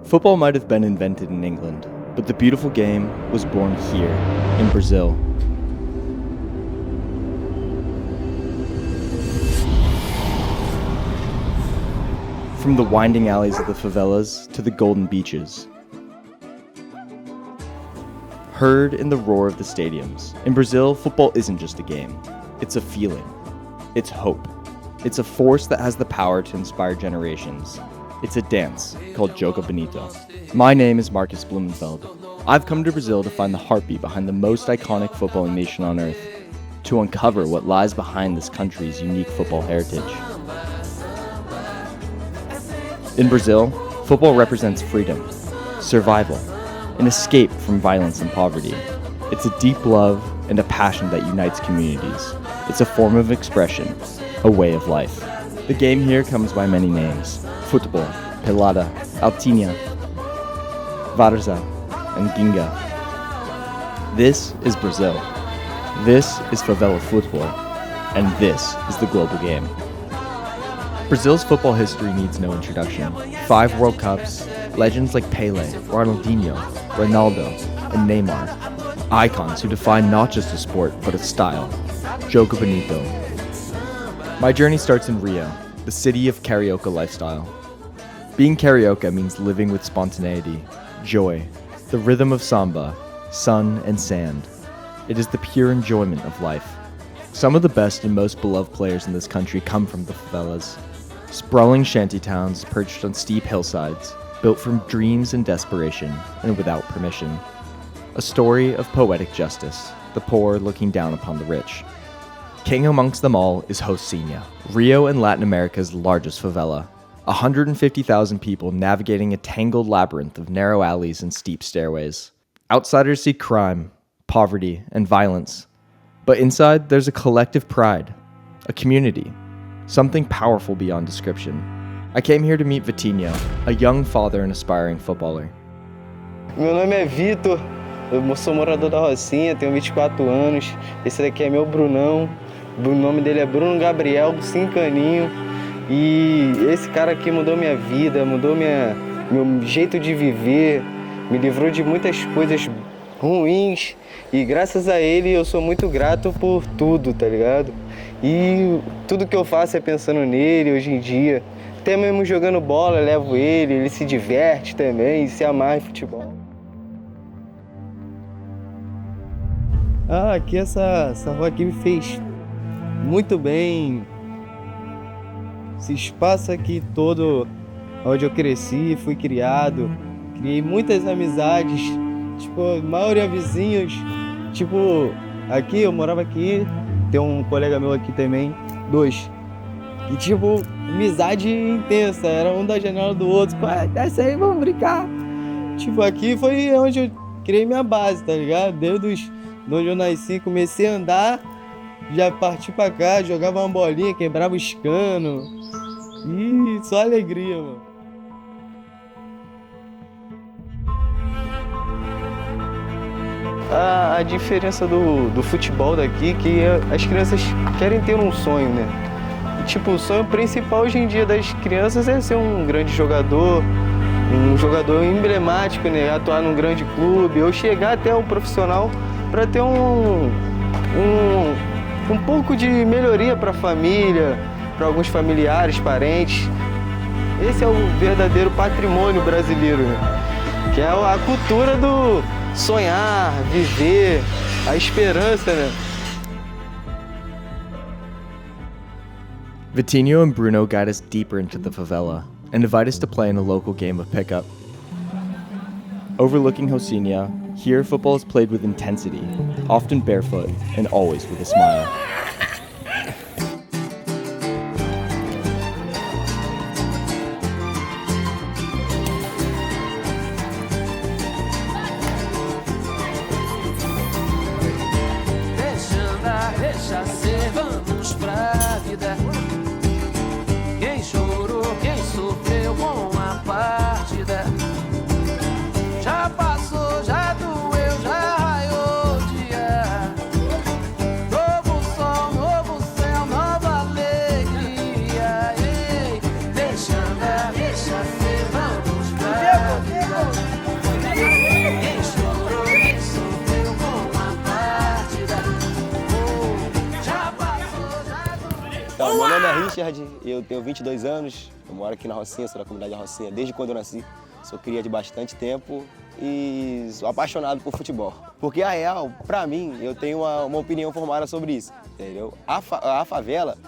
Football might have been invented in England, but the beautiful game was born here, in Brazil. From the winding alleys of the favelas to the golden beaches. Heard in the roar of the stadiums. In Brazil, football isn't just a game. It's a feeling. It's hope. It's a force that has the power to inspire generations. It's a dance called Joga Bonito. My name is Marcus Blumenfeld. I've come to Brazil to find the heartbeat behind the most iconic footballing nation on earth, to uncover what lies behind this country's unique football heritage. In Brazil, football represents freedom, survival, an escape from violence and poverty. It's a deep love and a passion that unites communities. It's a form of expression, a way of life. The game here comes by many names: football, pelada, altinha, várzea, and ginga. This is Brazil. This is favela football. And this is the global game. Brazil's football history needs no introduction. 5 World Cups, legends like Pelé, Ronaldinho, Ronaldo, and Neymar. Icons who define not just a sport, but a style. Joga Bonito. My journey starts in Rio, the city of Carioca lifestyle. Being Carioca means living with spontaneity, joy, the rhythm of samba, sun and sand. It is the pure enjoyment of life. Some of the best and most beloved players in this country come from the favelas. Sprawling shantytowns perched on steep hillsides, built from dreams and desperation, and without permission. A story of poetic justice, the poor looking down upon the rich. King amongst them all is Rocinha, Rio and Latin America's largest favela. 150,000 people navigating a tangled labyrinth of narrow alleys and steep stairways. Outsiders see crime, poverty, and violence. But inside, there's a collective pride, a community, something powerful beyond description. I came here to meet Vitinho, a young father and aspiring footballer. Meu nome é Vitor, eu sou morador da Rocinha, tenho 24 anos. Esse daqui é meu Brunão, o nome dele é Bruno Gabriel, 5 aninhos. E esse cara aqui mudou minha vida, mudou meu jeito de viver, me livrou de muitas coisas ruins. E graças a ele eu sou muito grato por tudo, tá ligado? E tudo que eu faço é pensando nele hoje em dia. Até mesmo jogando bola, levo ele se diverte também, se amarra em futebol. Aqui essa rua aqui me fez muito bem. Esse espaço aqui todo, onde eu cresci, fui criado, criei muitas amizades, tipo, a maioria vizinhos, tipo, aqui, eu morava aqui, tem um colega meu aqui também, 2, e tipo, amizade intensa, era um da janela do outro, desce aí, vamos brincar. Tipo, aqui foi onde eu criei minha base, tá ligado? Desde onde eu nasci, comecei a andar, já parti pra cá, jogava uma bolinha, quebrava os canos. E só alegria, mano. A diferença do futebol daqui é que as crianças querem ter um sonho, né? E, tipo, o sonho principal hoje em dia das crianças é ser um grande jogador, um jogador emblemático, né? Atuar num grande clube, ou chegar até um profissional para ter um pouco de melhoria para a família, para alguns familiares, parentes. Esse é o verdadeiro patrimônio brasileiro, né? Que é a cultura do sonhar, viver, a esperança, né? Vitinho and Bruno guide us deeper into the favela and invite us to play in a local game of pickup. Overlooking Rocinha, here football is played with intensity, often barefoot and always with a smile. Deixa ser, vamos pra vida. Quem chorou, quem sofreu com a partida, já passou, já doeu, já raiou o dia. Novo sol Richard, eu tenho 22 anos, eu moro aqui na Rocinha, sou da comunidade da Rocinha desde quando eu nasci. Sou cria de bastante tempo e sou apaixonado por futebol. Porque a real, pra mim, eu tenho uma opinião formada sobre isso, entendeu? A favela,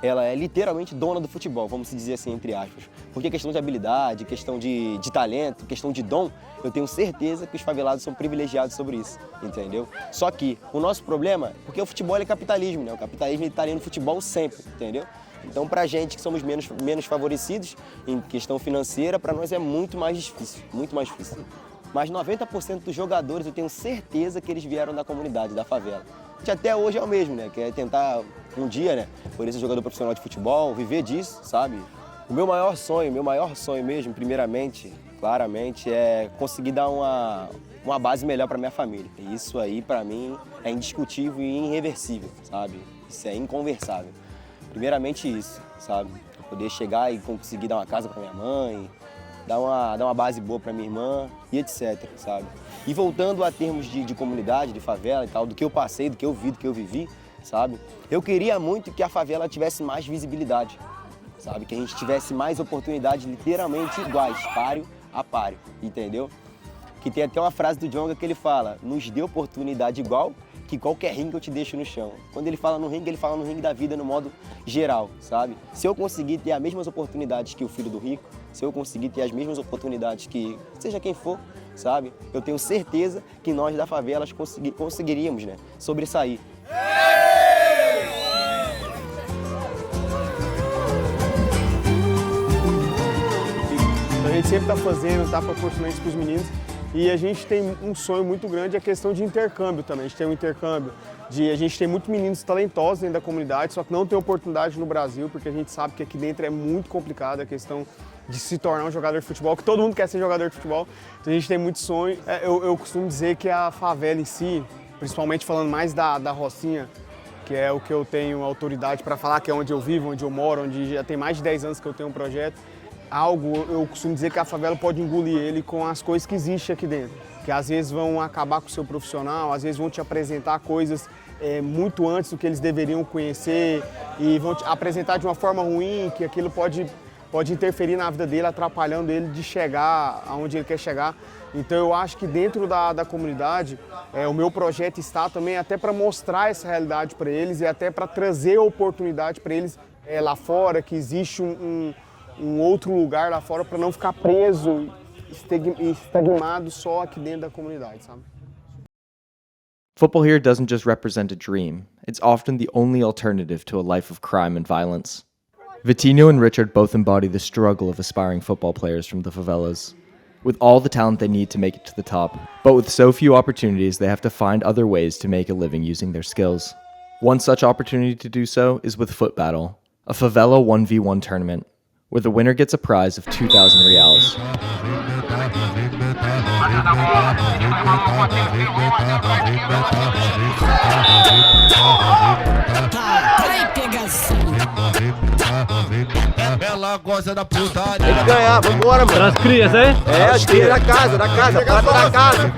ela é literalmente dona do futebol, vamos dizer assim, entre aspas. Porque questão de habilidade, questão de talento, questão de dom, eu tenho certeza que os favelados são privilegiados sobre isso, entendeu? Só que o nosso problema, porque o futebol é capitalismo, né? O capitalismo está ali no futebol sempre, entendeu? Então, pra gente que somos menos favorecidos em questão financeira, pra nós é muito mais difícil, muito mais difícil. Mas 90% dos jogadores, eu tenho certeza que eles vieram da comunidade, da favela. Que até hoje é o mesmo, né? Que é tentar um dia, né, poder ser jogador profissional de futebol, viver disso, sabe? O meu maior sonho mesmo, primeiramente, claramente, é conseguir dar uma base melhor pra minha família. E isso aí, pra mim, é indiscutível e irreversível, sabe? Isso é inconversável. Primeiramente isso, sabe? Poder chegar e conseguir dar uma casa pra minha mãe, dar uma base boa pra minha irmã e etc, sabe? E voltando a termos de comunidade, de favela e tal, do que eu passei, do que eu vi, do que eu vivi, sabe? Eu queria muito que a favela tivesse mais visibilidade, sabe? Que a gente tivesse mais oportunidades literalmente iguais, páreo a páreo, entendeu? Que tem até uma frase do Djonga que ele fala, nos dê oportunidade igual que qualquer ringue eu te deixo no chão. Quando ele fala no ringue, ele fala no ringue da vida no modo geral, sabe? Se eu conseguir ter as mesmas oportunidades que o filho do rico, se eu conseguir ter as mesmas oportunidades que seja quem for, sabe? Eu tenho certeza que nós da favela conseguiríamos, né, sobressair. A gente sempre está fazendo, está proporcionando isso para os meninos. E a gente tem um sonho muito grande, a questão de intercâmbio também. A gente tem um intercâmbio a gente tem muitos meninos talentosos dentro da comunidade, só que não tem oportunidade no Brasil, porque a gente sabe que aqui dentro é muito complicado a questão de se tornar um jogador de futebol, que todo mundo quer ser jogador de futebol. Então a gente tem muito sonho. Eu costumo dizer que a favela em si, principalmente falando mais da Rocinha, que é o que eu tenho autoridade para falar, que é onde eu vivo, onde eu moro, onde já tem mais de 10 anos que eu tenho um projeto, eu costumo dizer que a favela pode engolir ele com as coisas que existem aqui dentro, que às vezes vão acabar com o seu profissional, às vezes vão te apresentar coisas muito antes do que eles deveriam conhecer e vão te apresentar de uma forma ruim, que aquilo pode interferir na vida dele, atrapalhando ele de chegar aonde ele quer chegar. Então eu acho que dentro da comunidade, o meu projeto está também até para mostrar essa realidade para eles e até para trazer oportunidade para eles lá fora, que existe um outro lugar lá fora para não ficar preso e estagnado só aqui dentro da comunidade, sabe? Football here doesn't just represent a dream, it's often the only alternative to a life of crime and violence. Vitinho and Richard both embody the struggle of aspiring football players from the favelas. With all the talent they need to make it to the top, but with so few opportunities, they have to find other ways to make a living using their skills. One such opportunity to do so is with Foot Battle, a favela 1v1 tournament, where the winner gets a prize of 2,000 reals. Ela gosta da putaria. Tem que ganhar, vambora, mano. As crias, hein? As crias da casa, prata da casa.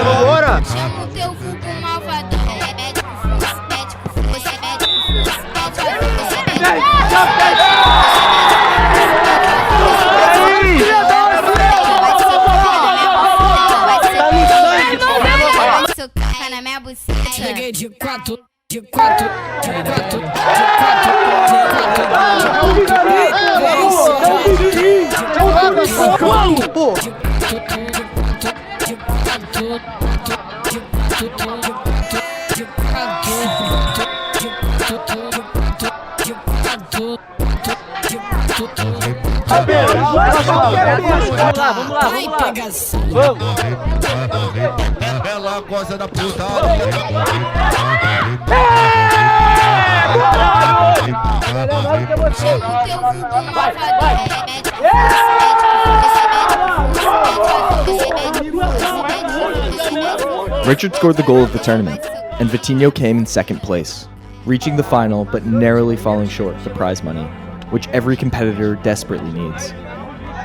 Vambora. Chama o teu vulgo malvadão. É médico fluxo, você é médico fluxo, socar na minha buceta. Cheguei de quatro, de quatro, de quatro, de Vamos lá. Ela gosta da putaria. Richard scored the goal of the tournament, and Vitinho came in second place, reaching the final but narrowly falling short of the prize money, which every competitor desperately needs.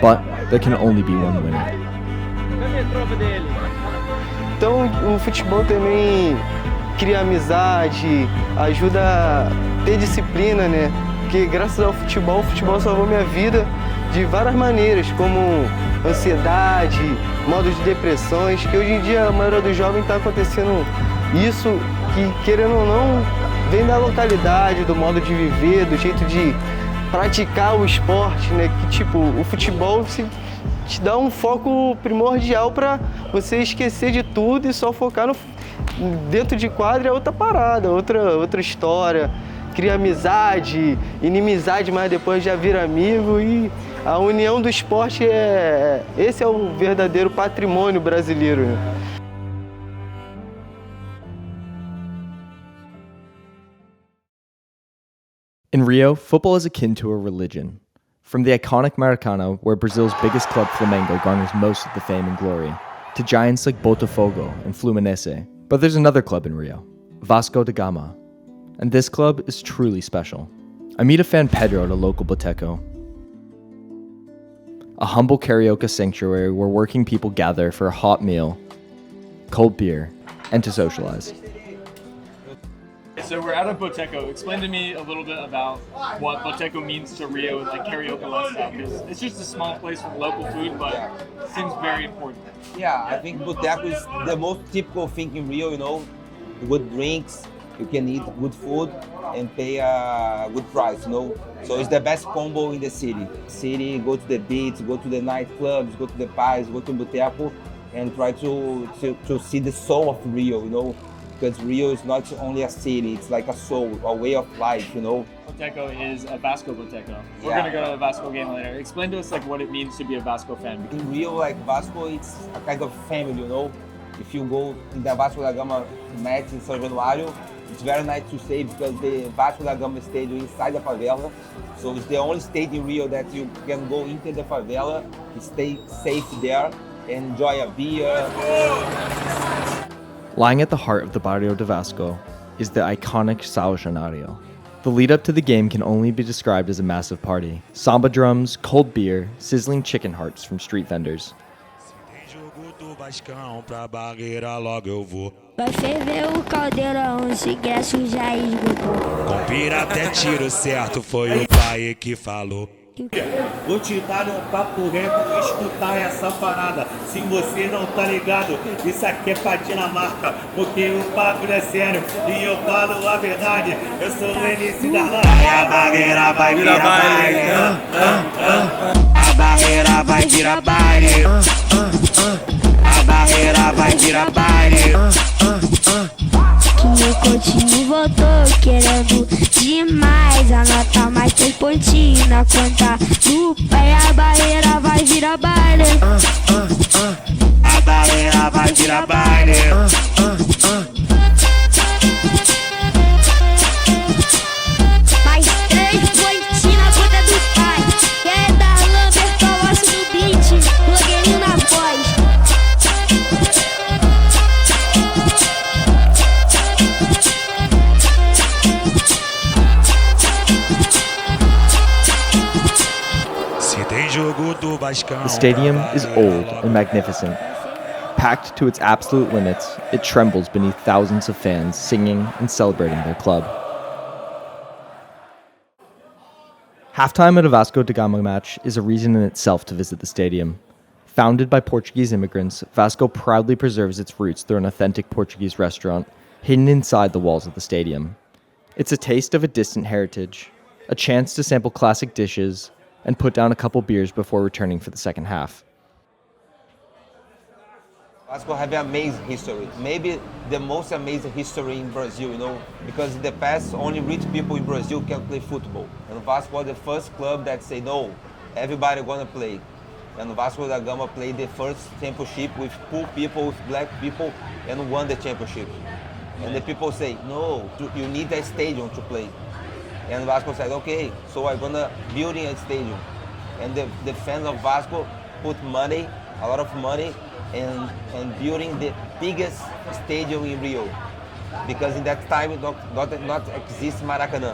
But there can only be one winner. Então o futebol também cria amizade, ajuda a ter disciplina, né? porque graças ao futebol, o futebol salvou minha vida de várias maneiras, como ansiedade, modos de depressões, que hoje em dia a maioria dos jovens está acontecendo isso, que querendo ou não, vem da localidade, do modo de viver, do jeito de praticar o esporte, né? Que tipo, o futebol te dá um foco primordial para você esquecer de tudo e só focar dentro de quadra é outra parada, outra história. Cria amizade, inimizade, mas depois já vira amigo e a união do esporte esse é o verdadeiro patrimônio brasileiro, né? In Rio, football is akin to a religion. From the iconic Maracana, where Brazil's biggest club Flamengo garners most of the fame and glory, to giants like Botafogo and Fluminense. But there's another club in Rio, Vasco da Gama. And this club is truly special. I meet a fan Pedro at a local boteco, a humble karaoke sanctuary where working people gather for a hot meal, cold beer, and to socialize. So we're at a Boteco. Explain to me a little bit about what Boteco means to Rio, like karaoke lifestyle, because it's just a small place with local food, but it seems very important. Yeah, I think Boteco is the most typical thing in Rio, you know, good drinks, you can eat good food and pay a good price, you know. So it's the best combo in the city. Go to the beach, go to the nightclubs, go to the bars, go to Boteco and try to see the soul of Rio, you know. Because Rio is not only a city, it's like a soul, a way of life, you know. Boteco is a Vasco Boteco. We're gonna go to the Vasco game later. Explain to us like what it means to be a Vasco fan. In Rio, like Vasco, it's a kind of family, you know. If you go in the Vasco da Gama match in São Januário, it's very nice to say because the Vasco da Gama stadium inside the favela. So it's the only stadium in Rio that you can go into the favela, stay safe there, and enjoy a beer. Lying at the heart of the Barrio de Vasco is the iconic São Januário. The lead up to the game can only be described as a massive party. Samba drums, cold beer, sizzling chicken hearts from street vendors. Vai ferver o caldeirão, os ingressos já esgotou. Compira até tiro certo, foi o pai que falou. Vou te dar um papo reto, escutar essa parada. Se você não tá ligado, isso aqui é pra Dinamarca, porque o papo é sério e eu falo a verdade. Eu sou o MC da Lã. A barreira vai virar baile. A barreira vai virar baile. A barreira vai virar baile. Que o Coutinho voltou querendo demais. Anota mais 3 pontinhos na conta do pai. A barreira vai virar baile. A barreira vai virar baile. Mais 3 pontinhos na conta do pai. Quer dar lamber, coloca no beat, blogueirinho na voz. The stadium is old and magnificent. Packed to its absolute limits, it trembles beneath thousands of fans singing and celebrating their club. Halftime at a Vasco da Gama match is a reason in itself to visit the stadium. Founded by Portuguese immigrants, Vasco proudly preserves its roots through an authentic Portuguese restaurant hidden inside the walls of the stadium. It's a taste of a distant heritage, a chance to sample classic dishes, and put down a couple beers before returning for the second half. Vasco have an amazing history. Maybe the most amazing history in Brazil, you know, because in the past only rich people in Brazil can play football. And Vasco was the first club that said, no, everybody gonna play. And Vasco da Gama played the first championship with poor people, with black people, and won the championship. And the people say, no, you need a stadium to play. And Vasco said, okay, so I'm gonna build a stadium. And the fans of Vasco put money, a lot of money, and building the biggest stadium in Rio. Because in that time, it not exist Maracanã.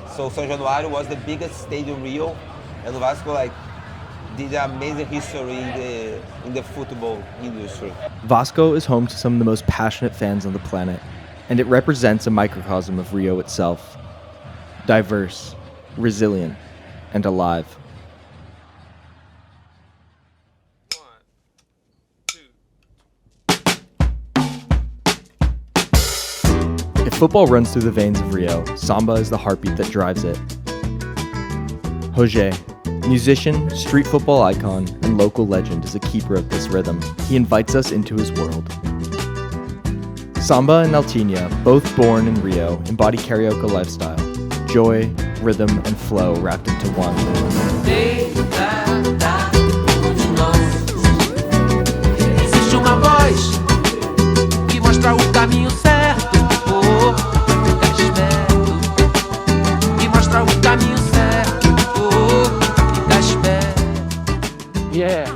So São Januário was the biggest stadium in Rio, and Vasco did an amazing history in the football industry. Vasco is home to some of the most passionate fans on the planet, and it represents a microcosm of Rio itself. Diverse, resilient, and alive. If football runs through the veins of Rio, samba is the heartbeat that drives it. Roger, musician, street football icon, and local legend, is a keeper of this rhythm. He invites us into his world. Samba and Altinha, both born in Rio, embody carioca lifestyle. Joy, rhythm, and flow wrapped into one. Existe uma voz que mostra o caminho certo. Fica esperto. Que mostra o caminho certo. Fica esperto. Yeah.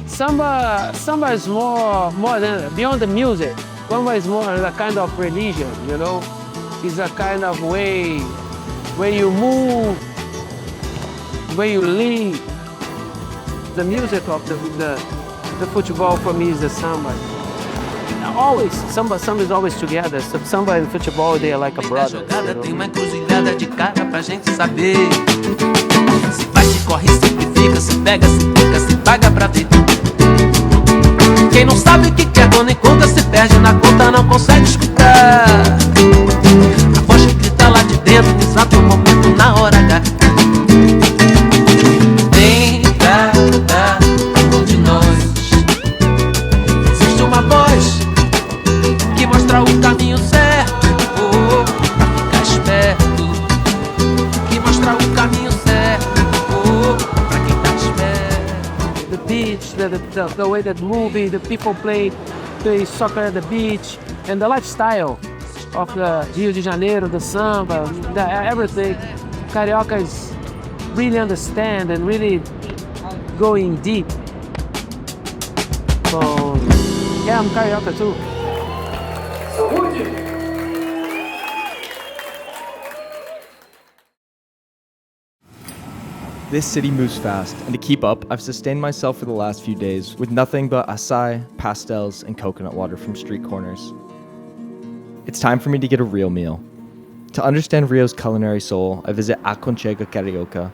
Samba is more than beyond the music. Samba is more a kind of religion, you know? It's a kind of way where you move, where you live. The music of the football for me is the samba. Always, samba is always together. So samba and football, they are like a brother. Jogada tem uma encruzilhada de cara pra gente saber. Se vai, se corre, se fica, se pega, se fica, se paga pra ver. Quem não sabe o que quer, quando encontra, se perde na conta, não consegue escutar. A voz que grita lá de dentro, no exato momento, na hora H. Vem cá, um de nós. Existe uma voz que mostra o caminho certo, pra ficar esperto. Que mostra o caminho certo, pra quem tá esperto. The beach, the way that movie, the people play soccer at the beach, and the lifestyle of the Rio de Janeiro, the samba, everything. Cariocas really understand and really going deep. So, yeah, I'm Carioca too. This city moves fast, and to keep up, I've sustained myself for the last few days with nothing but acai, pastels, and coconut water from street corners. It's time for me to get a real meal. To understand Rio's culinary soul, I visit Aconchega Carioca,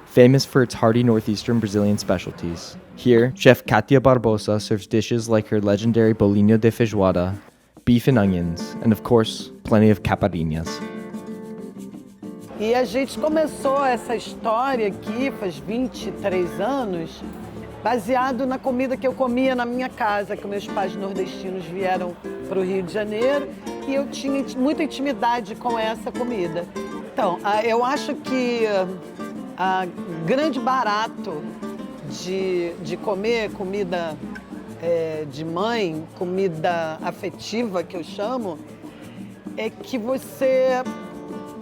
famous for its hearty northeastern Brazilian specialties. Here, Chef Katia Barbosa serves dishes like her legendary bolinho de feijoada, beef and onions, and of course, plenty of caipirinhas. E a gente começou essa história aqui faz 23 anos, baseado na comida que eu comia na minha casa, que meus pais nordestinos vieram para o Rio de Janeiro e eu tinha muita intimidade com essa comida. Então, eu acho que o grande barato de comer comida de mãe, comida afetiva, que eu chamo, é que você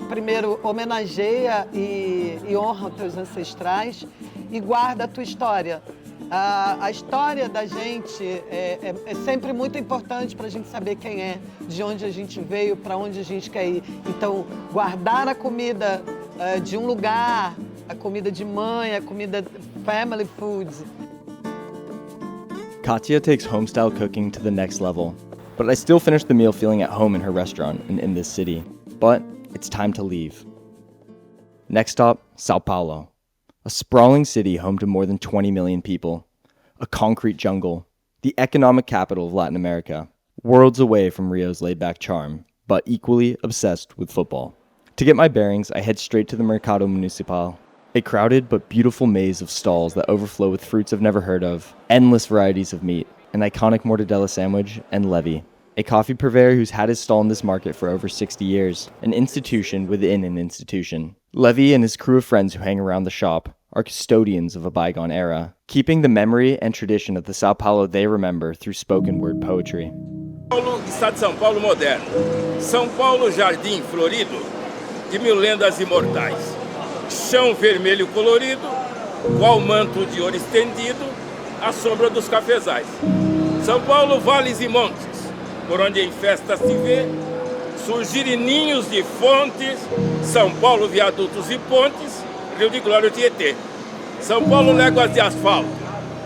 primeiro homenageia e honra os teus ancestrais e guarda a tua história. A história da gente é sempre muito importante para a gente saber quem é, de onde a gente veio, para onde a gente quer ir. Então, guardar a comida de um lugar, a comida de mãe, a comida family foods. Katia takes homestyle cooking to the next level, but I still finish the meal feeling at home in her restaurant and in this city. But it's time to leave. Next stop, Sao Paulo, a sprawling city home to more than 20 million people, a concrete jungle, the economic capital of Latin America, worlds away from Rio's laid-back charm, but equally obsessed with football. To get my bearings, I head straight to the Mercado Municipal, a crowded but beautiful maze of stalls that overflow with fruits I've never heard of, endless varieties of meat, an iconic mortadella sandwich, and Levy, a coffee purveyor who's had his stall in this market for over 60 years, an institution within an institution. Levy and his crew of friends who hang around the shop are custodians of a bygone era, keeping the memory and tradition of the Sao Paulo they remember through spoken word poetry. Paulo, Estado de São Paulo moderno. São Paulo, jardim florido, de mil lendas imortais. Chão vermelho colorido, qual manto de ouro estendido, à sombra dos cafezais. São Paulo, vales e montes, por onde em festa se vê surgirem ninhos de fontes, São Paulo, viadutos e pontes, Rio de Glória, Tietê. São Paulo, léguas de asfalto,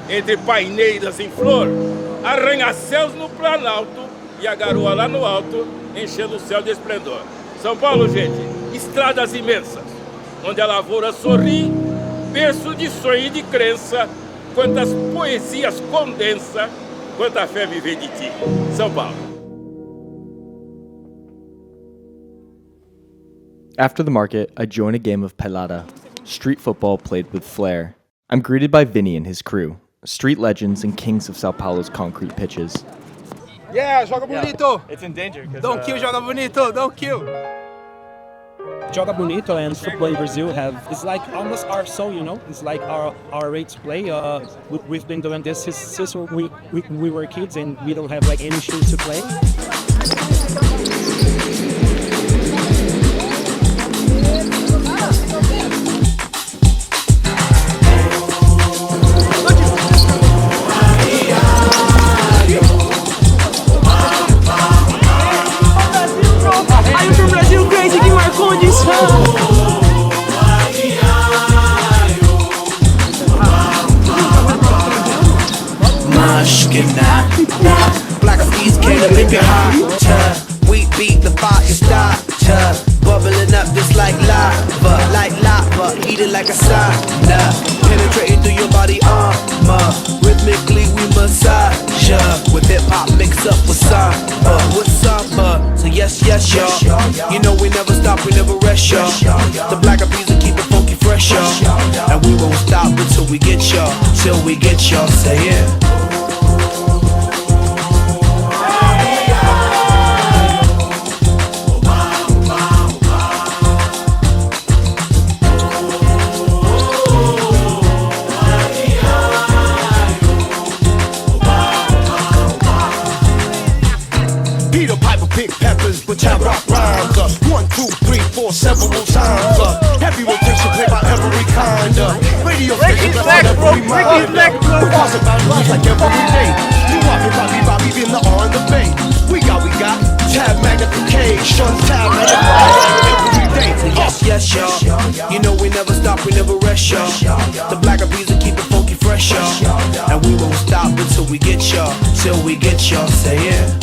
entre paineiras em flor, arranha-céus no Planalto e a garoa lá no alto, enchendo o céu de esplendor. São Paulo, gente, estradas imensas, onde a lavoura sorri, berço de sonho e de crença, quantas poesias condensa, quanta fé viver de ti. São Paulo. After the market, I join a game of pelada, street football played with flair. I'm greeted by Vinny and his crew, street legends and kings of Sao Paulo's concrete pitches. Yeah, joga bonito. It's in danger. Don't kill, joga bonito. Don't kill. Joga Bonito and football in Brazil it's like almost our soul, you know. It's like our way to play. We've been doing this since we were kids, and we don't have like any shoes to play. I'm from Brazil, crazy que marcou Black East came to make it hot. We beat the fire starter, bubbling up just like lava, heated like a sauna, penetrating through your body armor. Rhythmically we massage with hip hop mixed up with samba. So yes, y'all. You know we never stop, we never rest, y'all. The Black Eyed Peas will keep it funky fresh, y'all. And we won't stop until we get y'all, say it. Peter Piper pick peppers, but I rock rhymes. 1, 2, 3, 4, several times. Heavy rotation play by every kind. Radio station that's on every mind. Bars about life like every day. You Bobby in the R and the Bay. We got tab magnification, tab magnification every day. Yes, y'all. You know we never stop, we never rest, y'all. The Black Eyed Peas will keep it funky fresh, y'all. And we won't stop until we get y'all, say it.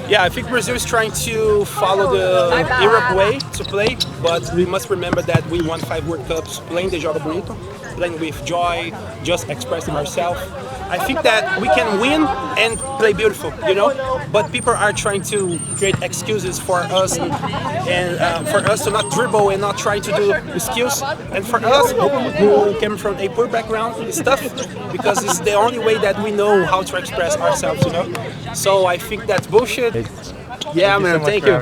Yeah, I think Brazil is trying to follow the Europe way to play, but we must remember that we won 5 World Cups playing the Joga Bonito, playing with joy, just expressing ourselves. I think that we can win and play beautiful, you know, but people are trying to create excuses for us and for us to not dribble and not try to do skills. And for us, who came from a poor background, it's tough because it's the only way that we know how to express ourselves, you know. So I think that's bullshit. Yeah, man, thank you.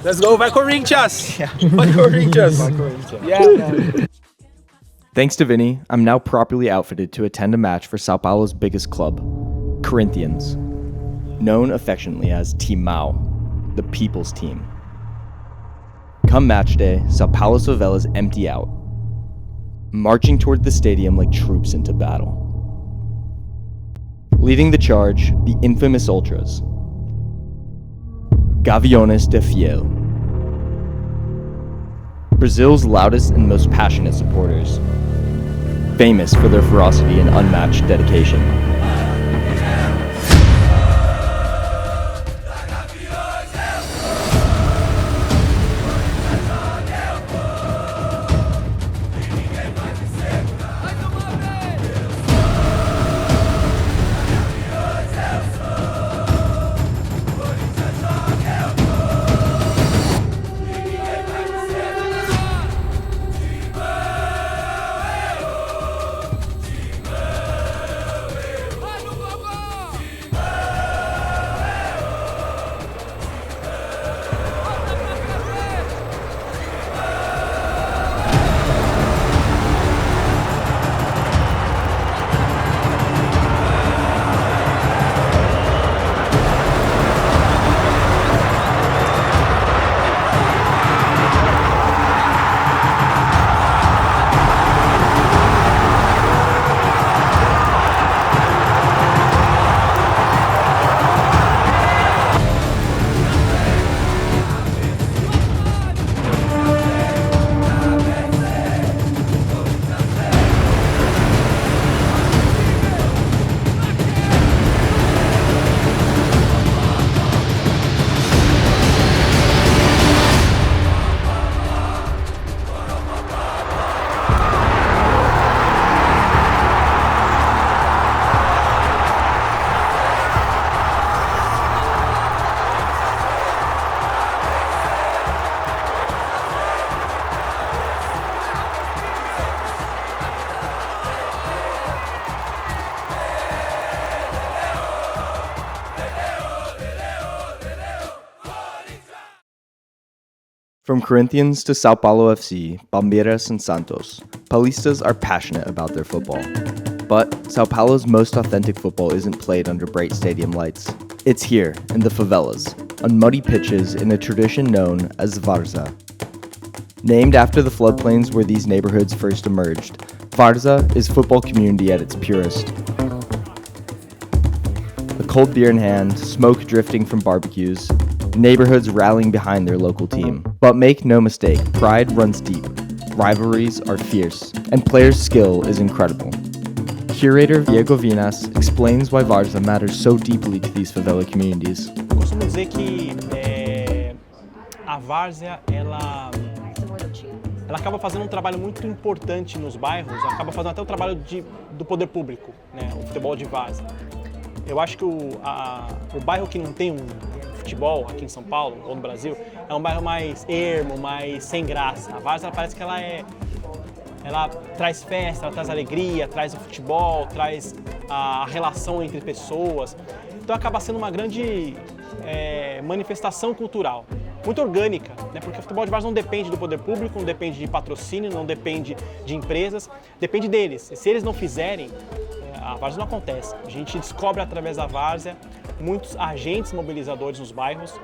Let's go, vai Corinthians! Vai Corinthians! Yeah, man. Thanks to Vinny, I'm now properly outfitted to attend a match for Sao Paulo's biggest club, Corinthians, known affectionately as Team Mau, the people's team. Come match day, Sao Paulo's favelas empty out, marching toward the stadium like troops into battle. Leading the charge, the infamous Ultras, Gaviões da Fiel. Brazil's loudest and most passionate supporters, famous for their ferocity and unmatched dedication. From Corinthians to Sao Paulo FC, Palmeiras and Santos, Paulistas are passionate about their football. But Sao Paulo's most authentic football isn't played under bright stadium lights. It's here, in the favelas, on muddy pitches in a tradition known as Várzea. Named after the floodplains where these neighborhoods first emerged, Várzea is football community at its purest. A cold beer in hand, smoke drifting from barbecues, neighborhoods rallying behind their local team. But make no mistake, pride runs deep, rivalries are fierce, and players' skill is incredible. Curator Diego Vinas explains why Várzea matters so deeply to these favela communities. Costumo dizer que a Várzea, ela acaba fazendo um trabalho muito importante nos bairros, acaba fazendo até o trabalho do poder público, né, o futebol de Várzea. Eu acho que o bairro que não tem um futebol aqui em São Paulo ou no Brasil é um bairro mais ermo, mais sem graça. A Várzea parece que ela traz festa, ela traz alegria, traz o futebol, traz a relação entre pessoas. Então acaba sendo uma grande manifestação cultural, muito orgânica, né? Porque o futebol de Várzea não depende do poder público, não depende de patrocínio, não depende de empresas, depende deles. E se eles não fizerem, a Várzea não acontece. A gente descobre através da Várzea muitos agentes mobilizadores nos bairros.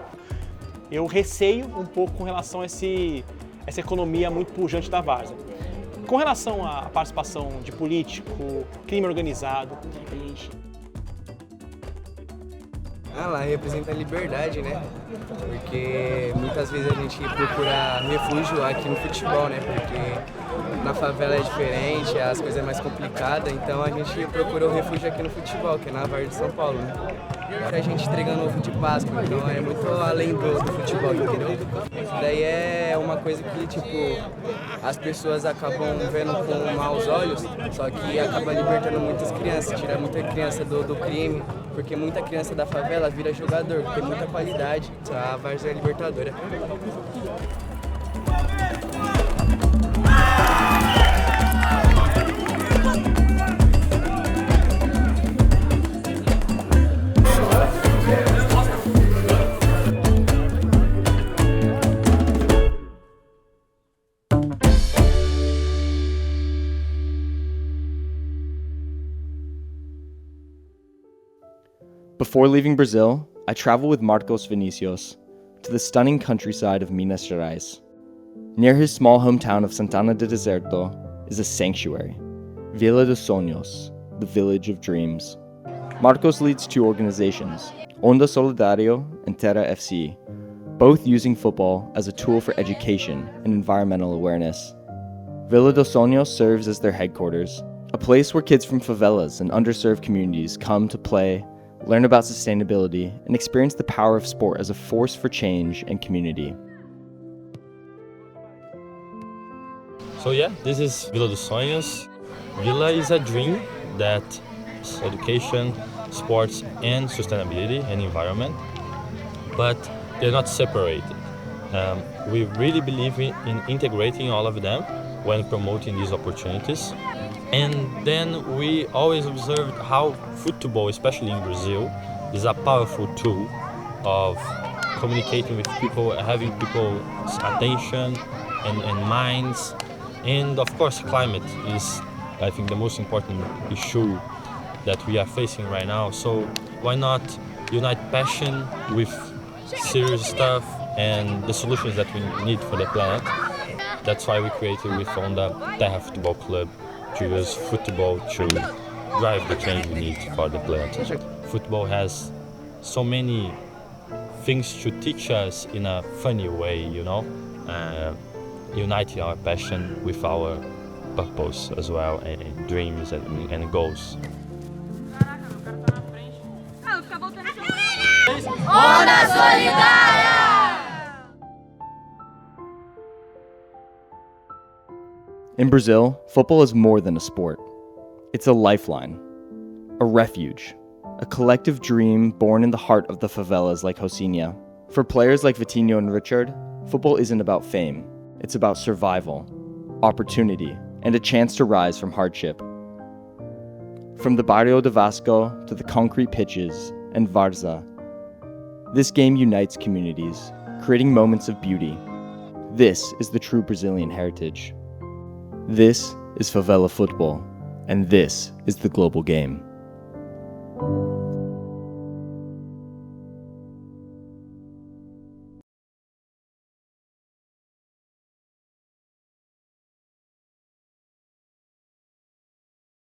Eu receio um pouco com relação a essa economia muito pujante da Várzea. Com relação à participação de político, crime organizado, lá representa a liberdade, né? Porque muitas vezes a gente procura refúgio aqui no futebol, né? Porque na favela é diferente, as coisas é mais complicadas, então a gente procura o refúgio aqui no futebol, que é na Várzea de São Paulo, né? A gente entregando ovo de Páscoa, então é muito além do futebol, entendeu? Isso daí é uma coisa que, tipo, as pessoas acabam vendo com maus olhos, só que acaba libertando muitas crianças, tira muita criança do crime, porque muita criança da favela vira jogador, tem muita qualidade, a Várzea é libertadora. Before leaving Brazil, I travel with Marcos Vinicius to the stunning countryside of Minas Gerais. Near his small hometown of Santana do Deserto is a sanctuary, Vila dos Sonhos, the Village of Dreams. Marcos leads two organizations, Onda Solidario and Terra FC, both using football as a tool for education and environmental awareness. Vila dos Sonhos serves as their headquarters, a place where kids from favelas and underserved communities come to play, learn about sustainability, and experience the power of sport as a force for change and community. So yeah, this is Vila dos Sonhos. Vila is a dream that is education, sports, and sustainability and environment, but they're not separated. We really believe in integrating all of them when promoting these opportunities. And then we always observed how football, especially in Brazil, is a powerful tool of communicating with people, having people's attention and minds. And of course, climate is, I think, the most important issue that we are facing right now. So why not unite passion with serious stuff and the solutions that we need for the planet? That's why we created with Onda Terra Football Club, to use football to drive the change we need for the planet. Football has so many things to teach us in a funny way, you know, uniting our passion with our purpose as well, and dreams and goals. Onda Solidária! In Brazil, football is more than a sport. It's a lifeline, a refuge, a collective dream born in the heart of the favelas like Rocinha. For players like Vitinho and Richard, football isn't about fame. It's about survival, opportunity, and a chance to rise from hardship. From the Barrio de Vasco to the concrete pitches and Várzea, this game unites communities, creating moments of beauty, This is the true Brazilian heritage. This is favela football, and this is the global game.